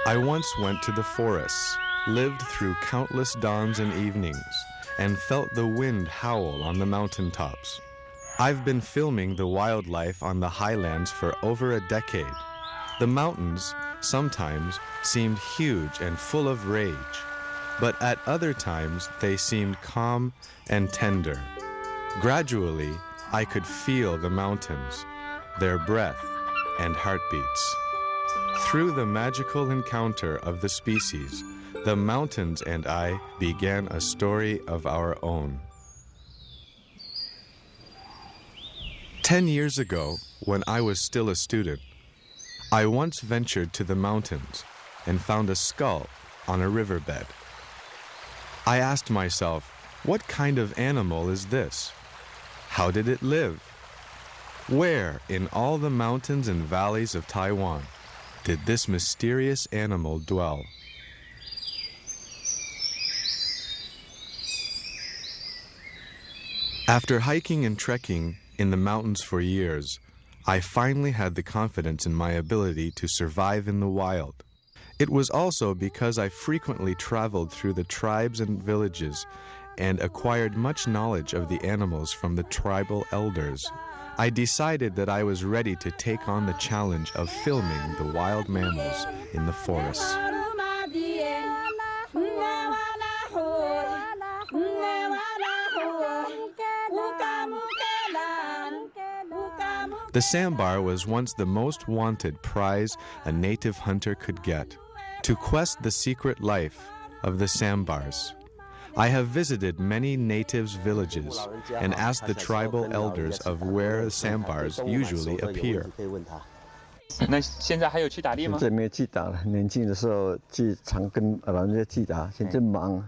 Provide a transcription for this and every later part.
I once went to the forests, lived through countless dawns and evenings, and felt the wind howl on the mountaintops. I've been filming the wildlife on the highlands for over a decade. The mountains sometimes seemed huge and full of rage, but at other times they seemed calm and tender. Gradually, I could feel the mountains, their breath and heartbeats. Through the magical encounter of the species, the mountains and I began a story of our own. 10 years ago, when I was still a student, I once ventured to the mountains and found a skull on a riverbed. I asked myself, what kind of animal is this? How did it live? Where in all the mountains and valleys of Taiwan did this mysterious animal dwell? After hiking and trekking in the mountains for years, I finally had the confidence in my ability to survive in the wild. It was also because I frequently traveled through the tribes and villages and acquired much knowledge of the animals from the tribal elders. I decided that I was ready to take on the challenge of filming the wild mammals in the forests. The sambar was once the most wanted prize a native hunter could get, to quest the secret life of the sambars. I have visited many natives' villages and asked the tribal elders of where the sambars usually appear. 那现在还有去打猎吗？现在没有去打了，年轻的时候去常跟老人家去打，现在忙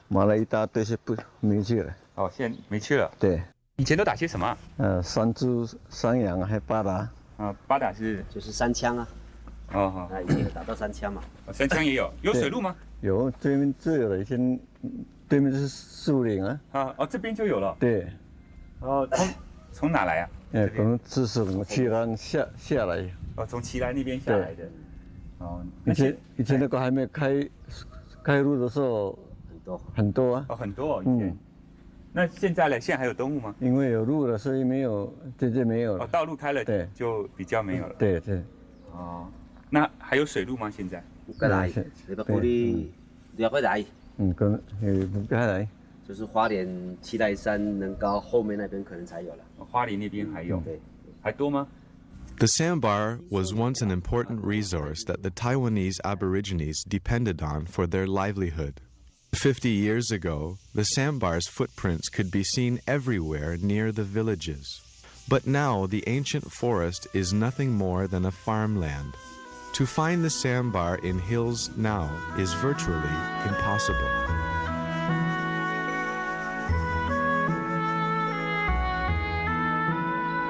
了一大堆，就不没去了。哦，现在没去了。对，以前都打些什么？山猪、山羊还有八达。八达是就是山枪啊。哦，以前有打到山枪嘛。山枪也有，有水鹿吗？有，对面就有了，以前对面是树林啊。这边就有了。对。从哪来啊？可能是从奇兰下来。从奇兰那边下来的。以前那个还没开路的时候，很多啊。很多以前。那现在呢？现在还有动物吗？因为有路了，所以没有，这没有了。道路开了，对，就比较没有了。对。那还有水鹿吗？现在？不来，那个玻璃要不来。不来。就是花莲七台山能高后面那边可能才有了。花莲那边还有。对，还多吗？ The sambar was once an important resource that the Taiwanese Aborigines depended on for their livelihood. 50 years ago, the sambar's footprints could be seen everywhere near the villages. But now the ancient forest is nothing more than a farmland. To find the sambar in hills now is virtually impossible.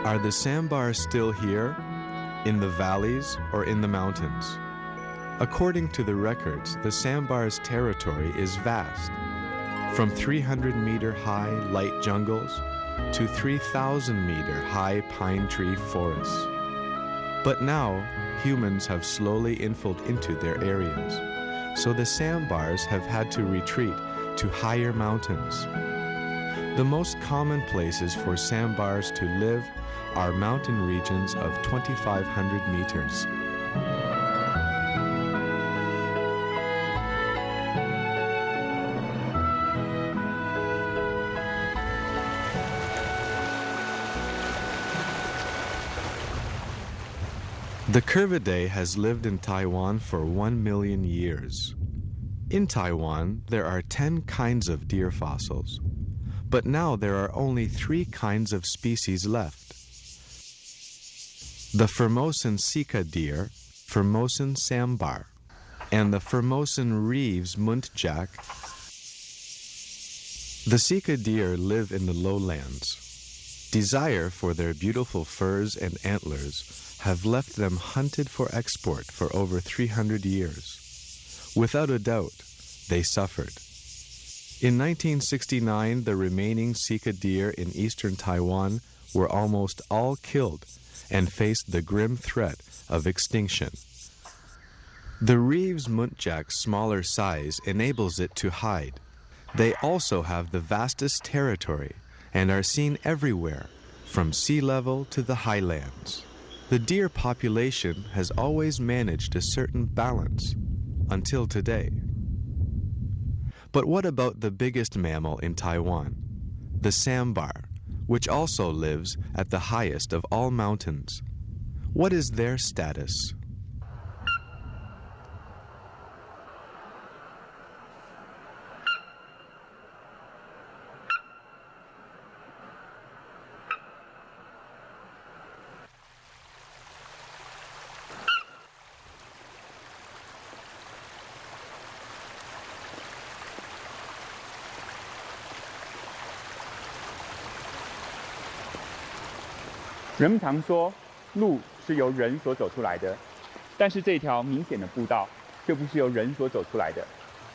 Are the sambars still here, in the valleys or in the mountains? According to the records, the sambar's territory is vast, from 300-meter high light jungles to 3,000-meter high pine tree forests. But now, humans have slowly infilled into their areas, so the sambars have had to retreat to higher mountains. The most common places for sambars to live are mountain regions of 2,500 meters. The Curvidae has lived in Taiwan for 1 million years. In Taiwan, there are 10 kinds of deer fossils, but now there are only 3 kinds of species left. The Formosan sika deer, Formosan sambar, and the Formosan Reeves muntjac. The sika deer live in the lowlands. Desire for their beautiful furs and antlers have left them hunted for export for over 300 years. Without a doubt, they suffered. In 1969, the remaining sika deer in eastern Taiwan were almost all killed and faced the grim threat of extinction. The Reeves muntjac's smaller size enables it to hide. They also have the vastest territory and are seen everywhere, from sea level to the highlands. The deer population has always managed a certain balance, until today. But what about the biggest mammal in Taiwan, the sambar, which also lives at the highest of all mountains? What is their status?人们常说，路是由人所走出来的，但是这条明显的步道却不是由人所走出来的，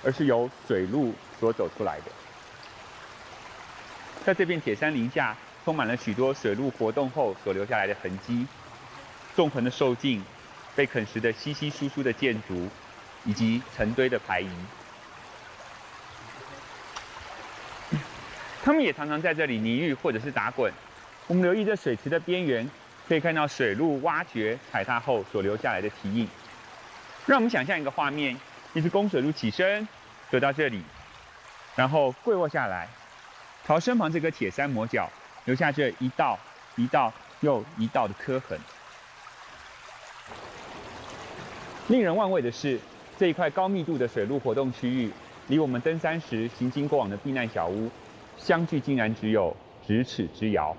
而是由水鹿所走出来的。在这片铁山林下，充满了许多水鹿活动后所留下来的痕迹，纵横的兽径，被啃食的稀稀疏疏的箭竹，以及成堆的排遗。它们也常常在这里泥浴或者是打滚。我们留意这水池的边缘，可以看到水鹿挖掘、踩踏后所留下来的蹄印。让我们想象一个画面：一只公水鹿起身，走到这里，然后跪卧下来，朝身旁这个铁山磨脚，留下这一道一道又一道的磕痕。令人玩味的是，这一块高密度的水鹿活动区域，离我们登山时行经过往的避难小屋，相距竟然只有咫尺之遥。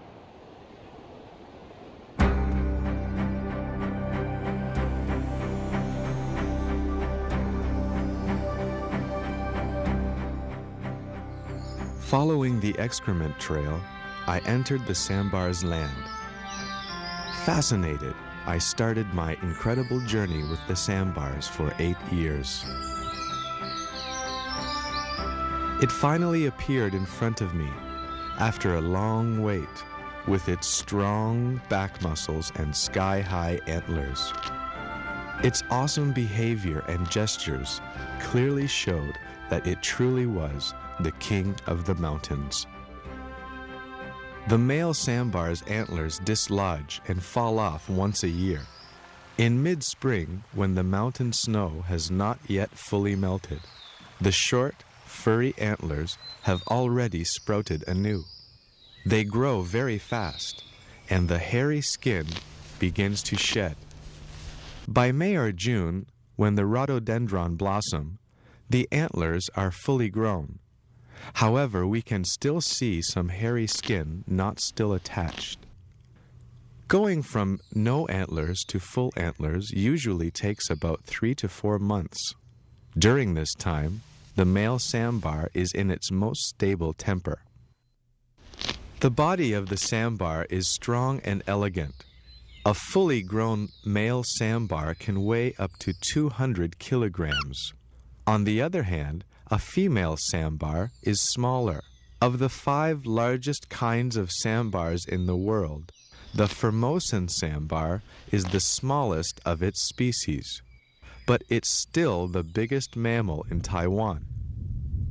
Following the excrement trail, I entered the sambar's land. Fascinated, I started my incredible journey with the sambars for 8 years. It finally appeared in front of me after a long wait, with its strong back muscles and sky-high antlers. Its awesome behavior and gestures clearly showed that it truly was the king of the mountains. The male sambar's antlers dislodge and fall off once a year. In mid-spring, when the mountain snow has not yet fully melted, the short, furry antlers have already sprouted anew. They grow very fast, and the hairy skin begins to shed. By May or June, when the rhododendron blossom, the antlers are fully grown. However, we can still see some hairy skin not still attached. Going from no antlers to full antlers usually takes about 3 to 4 months. During this time, the male sambar is in its most stable temper. The body of the sambar is strong and elegant. A fully grown male sambar can weigh up to 200 kilograms. On the other hand, a female sambar is smaller. Of the 5 largest kinds of sambars in the world, the Formosan sambar is the smallest of its species, but it's still the biggest mammal in Taiwan.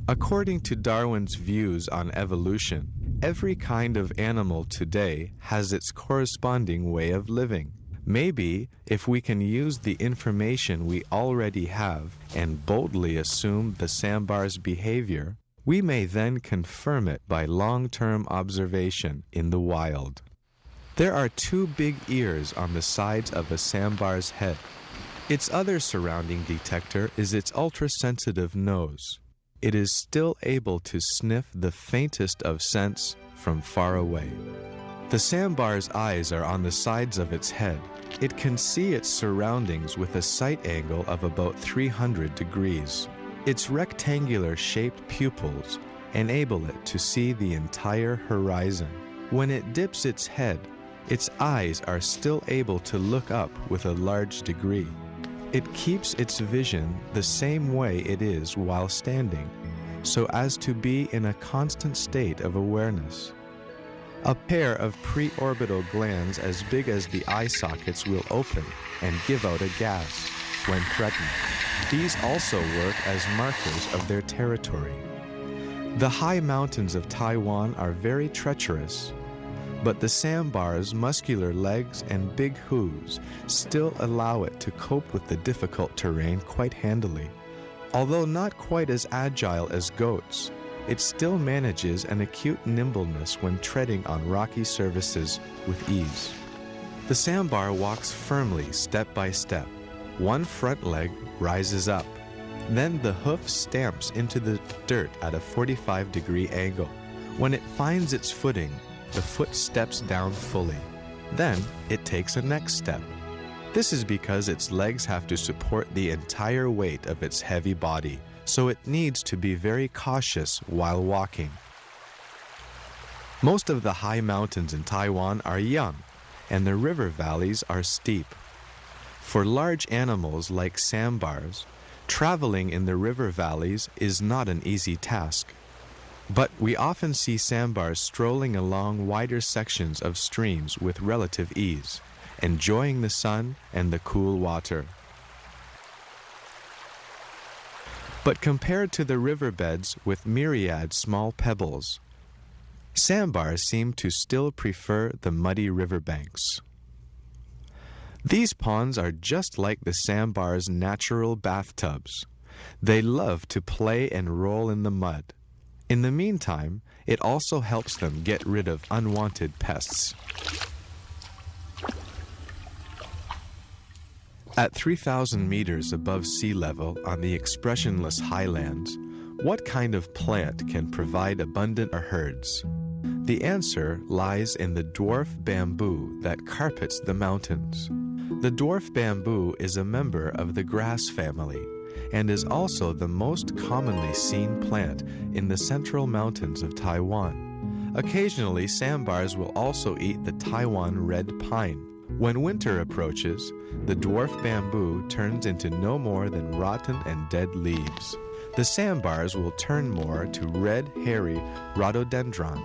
According to Darwin's views on evolution, every kind of animal today has its corresponding way of living. Maybe if we can use the information we already have and boldly assume the sambar's behavior, we may then confirm it by long-term observation in the wild. There are 2 big ears on the sides of a sambar's head. Its other surrounding detector is its ultra-sensitive nose. It is still able to sniff the faintest of scents from far away. The sambar's eyes are on the sides of its head. It can see its surroundings with a sight angle of about 300 degrees. Its rectangular-shaped pupils enable it to see the entire horizon. When it dips its head, its eyes are still able to look up with a large degree. It keeps its vision the same way it is while standing, so as to be in a constant state of awareness. A pair of preorbital glands as big as the eye sockets will open and give out a gas when threatened. These also work as markers of their territory. The high mountains of Taiwan are very treacherous, but the sambar's muscular legs and big hooves still allow it to cope with the difficult terrain quite handily. Although not quite as agile as goats, it still manages an acute nimbleness when treading on rocky surfaces with ease. The sambar walks firmly step by step. One front leg rises up. Then the hoof stamps into the dirt at a 45-degree angle. When it finds its footing, the foot steps down fully. Then it takes a next step. This is because its legs have to support the entire weight of its heavy body, so it needs to be very cautious while walking. Most of the high mountains in Taiwan are young, and the river valleys are steep. For large animals like sambars, traveling in the river valleys is not an easy task. But we often see sambars strolling along wider sections of streams with relative ease, enjoying the sun and the cool water. But compared to the riverbeds with myriad small pebbles, sambars seem to still prefer the muddy riverbanks. These ponds are just like the sambar's natural bathtubs. They love to play and roll in the mud. In the meantime, it also helps them get rid of unwanted pests. At 3,000 meters above sea level on the expressionless highlands, what kind of plant can provide abundant herds? The answer lies in the dwarf bamboo that carpets the mountains. The dwarf bamboo is a member of the grass family and is also the most commonly seen plant in the central mountains of Taiwan. Occasionally, sambars will also eat the Taiwan red pine. When winter approaches, the dwarf bamboo turns into no more than rotten and dead leaves. The sambars will turn more to red, hairy rhododendron.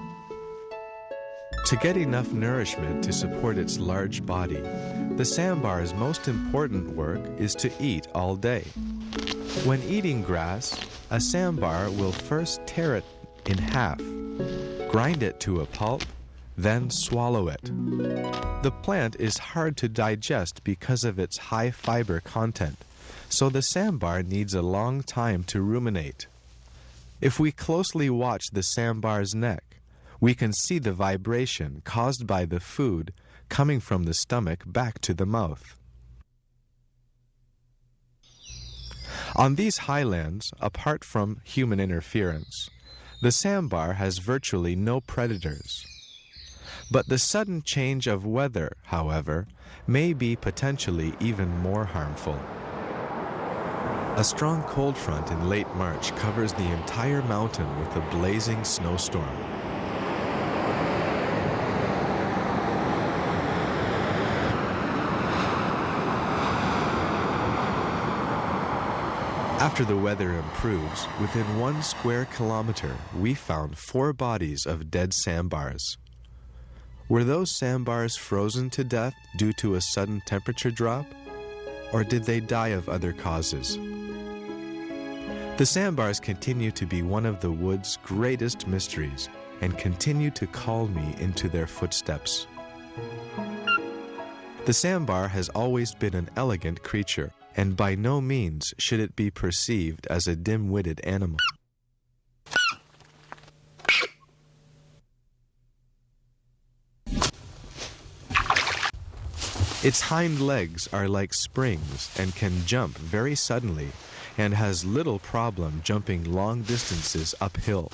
To get enough nourishment to support its large body, the sambar's most important work is to eat all day. When eating grass, a sambar will first tear it in half, grind it to a pulp, then swallow it. The plant is hard to digest because of its high fiber content, so the sambar needs a long time to ruminate. If we closely watch the sambar's neck, we can see the vibration caused by the food coming from the stomach back to the mouth. On these highlands, apart from human interference, the sambar has virtually no predators. But the sudden change of weather, however, may be potentially even more harmful. A strong cold front in late March covers the entire mountain with a blazing snowstorm. After the weather improves, within 1 square kilometer, we found 4 bodies of dead sambars. Were those sambars frozen to death due to a sudden temperature drop? Or did they die of other causes? The sambars continue to be one of the wood's greatest mysteries and continue to call me into their footsteps. The sambar has always been an elegant creature, and by no means should it be perceived as a dim-witted animal. Its hind legs are like springs and can jump very suddenly, and has little problem jumping long distances uphill.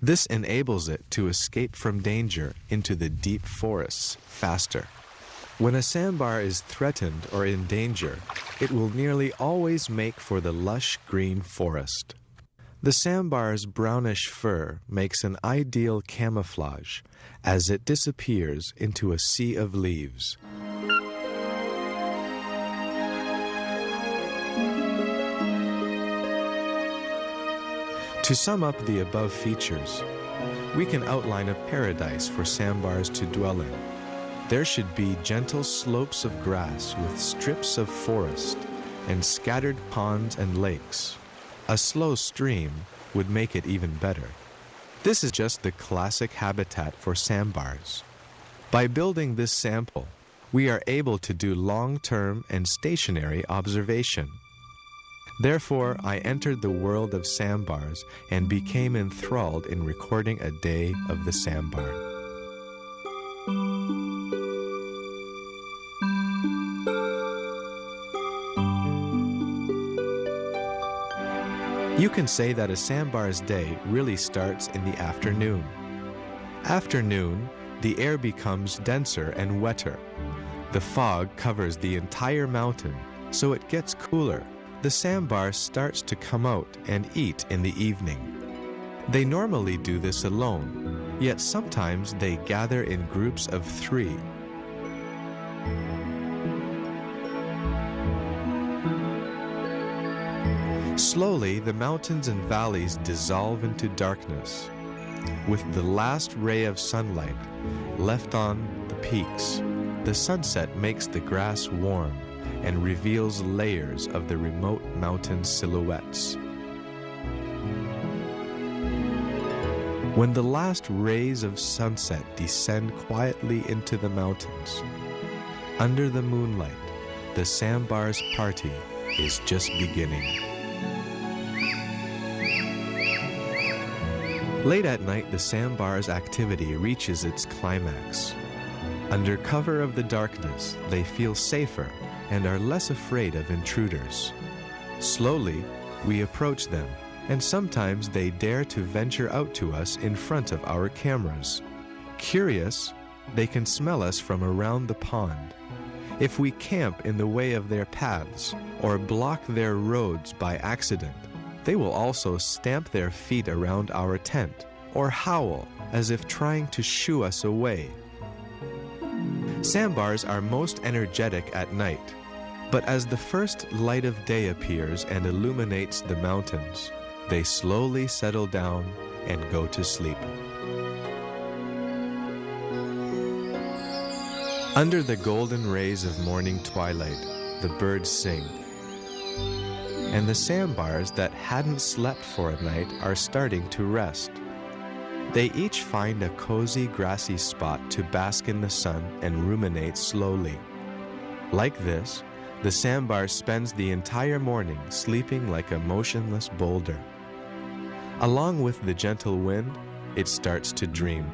This enables it to escape from danger into the deep forests faster. When a sambar is threatened or in danger, it will nearly always make for the lush green forest. The sambar's brownish fur makes an ideal camouflage as it disappears into a sea of leaves. To sum up the above features, we can outline a paradise for sambars to dwell in. There should be gentle slopes of grass with strips of forest and scattered ponds and lakes. A slow stream would make it even better. This is just the classic habitat for sambars. By building this sample, we are able to do long-term and stationary observation. Therefore, I entered the world of sambars and became enthralled in recording a day of the sambar. You can say that a sambar's day really starts in the afternoon. After noon, the air becomes denser and wetter. The fog covers the entire mountain, so it gets cooler. The sambar starts to come out and eat in the evening. They normally do this alone, yet sometimes they gather in groups of 3. Slowly, the mountains and valleys dissolve into darkness. With the last ray of sunlight left on the peaks, the sunset makes the grass warm and reveals layers of the remote mountain silhouettes. When the last rays of sunset descend quietly into the mountains, under the moonlight, the sambar's party is just beginning. Late at night, the sambar's activity reaches its climax. Under cover of the darkness, they feel safer and are less afraid of intruders. Slowly, we approach them, and sometimes they dare to venture out to us in front of our cameras. Curious, they can smell us from around the pond. If we camp in the way of their paths or block their roads by accident, they will also stamp their feet around our tent or howl as if trying to shoo us away. Sambars are most energetic at night, but as the first light of day appears and illuminates the mountains, they slowly settle down and go to sleep. Under the golden rays of morning twilight, the birds sing. And the sambars that hadn't slept for a night are starting to rest. They each find a cozy grassy spot to bask in the sun and ruminate slowly. Like this, the sambar spends the entire morning sleeping like a motionless boulder. Along with the gentle wind, it starts to dream.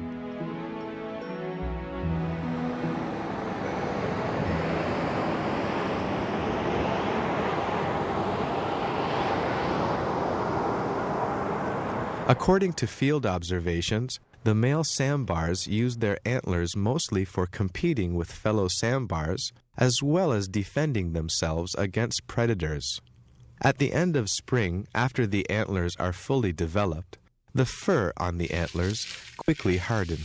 According to field observations, the male sambars use their antlers mostly for competing with fellow sambars, as well as defending themselves against predators. At the end of spring, after the antlers are fully developed, the fur on the antlers quickly harden.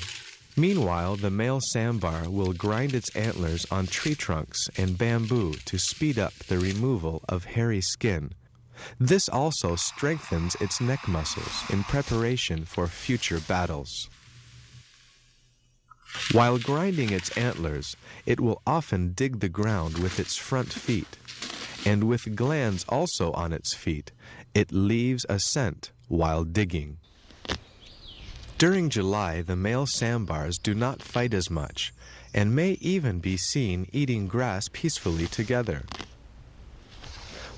Meanwhile, the male sambar will grind its antlers on tree trunks and bamboo to speed up the removal of hairy skin. This also strengthens its neck muscles in preparation for future battles. While grinding its antlers, it will often dig the ground with its front feet, and with glands also on its feet, it leaves a scent while digging. During July, the male sambars do not fight as much, and may even be seen eating grass peacefully together.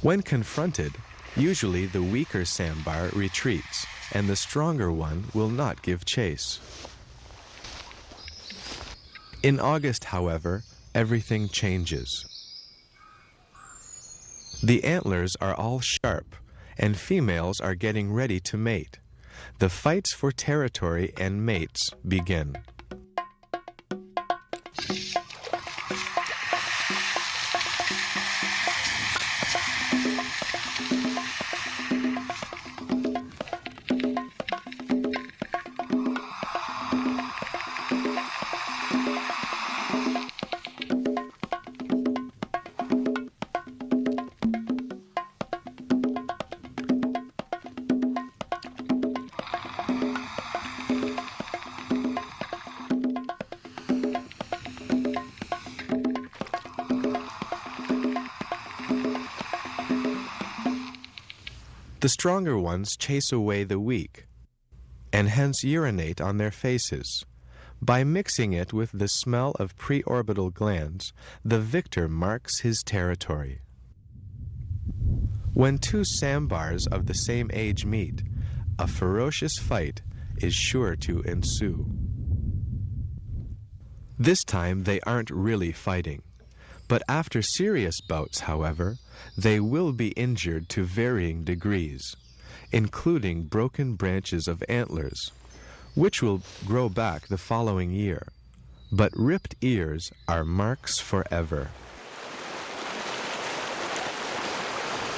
When confronted, usually the weaker sambar retreats, and the stronger one will not give chase. In August, however, everything changes. The antlers are all sharp, and females are getting ready to mate. The fights for territory and mates begin. The stronger ones chase away the weak, and hence urinate on their faces. By mixing it with the smell of preorbital glands, the victor marks his territory. When two sambars of the same age meet, a ferocious fight is sure to ensue. This time they aren't really fighting, but after serious bouts, however, they will be injured to varying degrees, including broken branches of antlers, which will grow back the following year, but ripped ears are marks forever.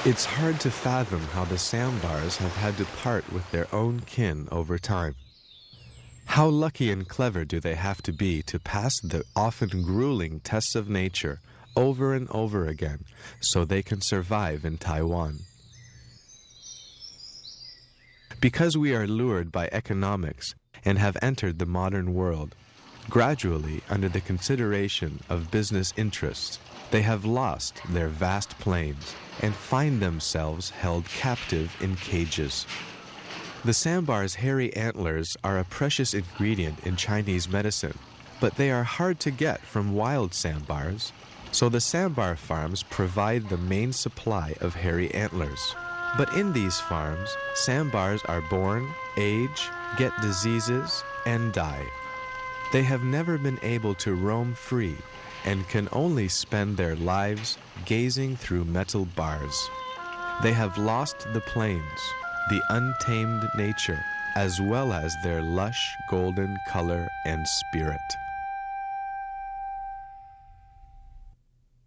It's hard to fathom how the sambars have had to part with their own kin over time. How lucky and clever do they have to be to pass the often grueling tests of nature over and over again so they can survive in Taiwan. Because we are lured by economics and have entered the modern world, gradually under the consideration of business interests, they have lost their vast plains and find themselves held captive in cages. The sambar's hairy antlers are a precious ingredient in Chinese medicine, but they are hard to get from wild sambars, so the sambar farms provide the main supply of hairy antlers. But in these farms, sambars are born, age, get diseases, and die. They have never been able to roam free and can only spend their lives gazing through metal bars. They have lost the plains, the untamed nature, as well as their lush golden color and spirit.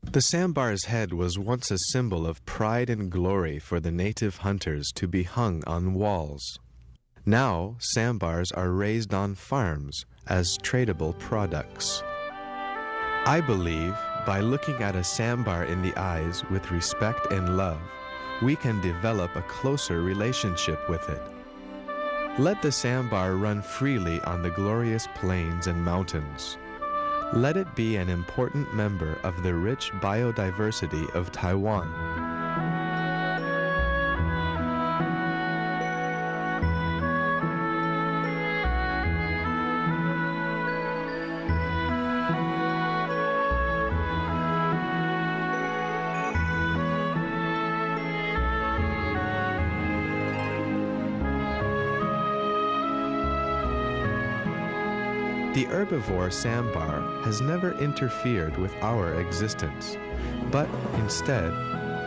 The sambar's head was once a symbol of pride and glory for the native hunters to be hung on walls. Now, sambars are raised on farms as tradable products. I believe by looking at a sambar in the eyes with respect and love, we can develop a closer relationship with it. Let the sambar run freely on the glorious plains and mountains. Let it be an important member of the rich biodiversity of Taiwan. The herbivore sambar has never interfered with our existence, but instead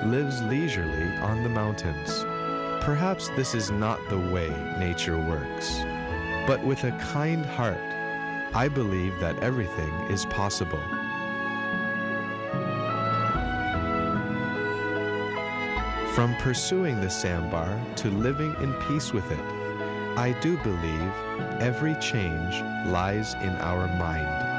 lives leisurely on the mountains. Perhaps this is not the way nature works, but with a kind heart, I believe that everything is possible. From pursuing the sambar to living in peace with it, I do believe every change lies in our mind.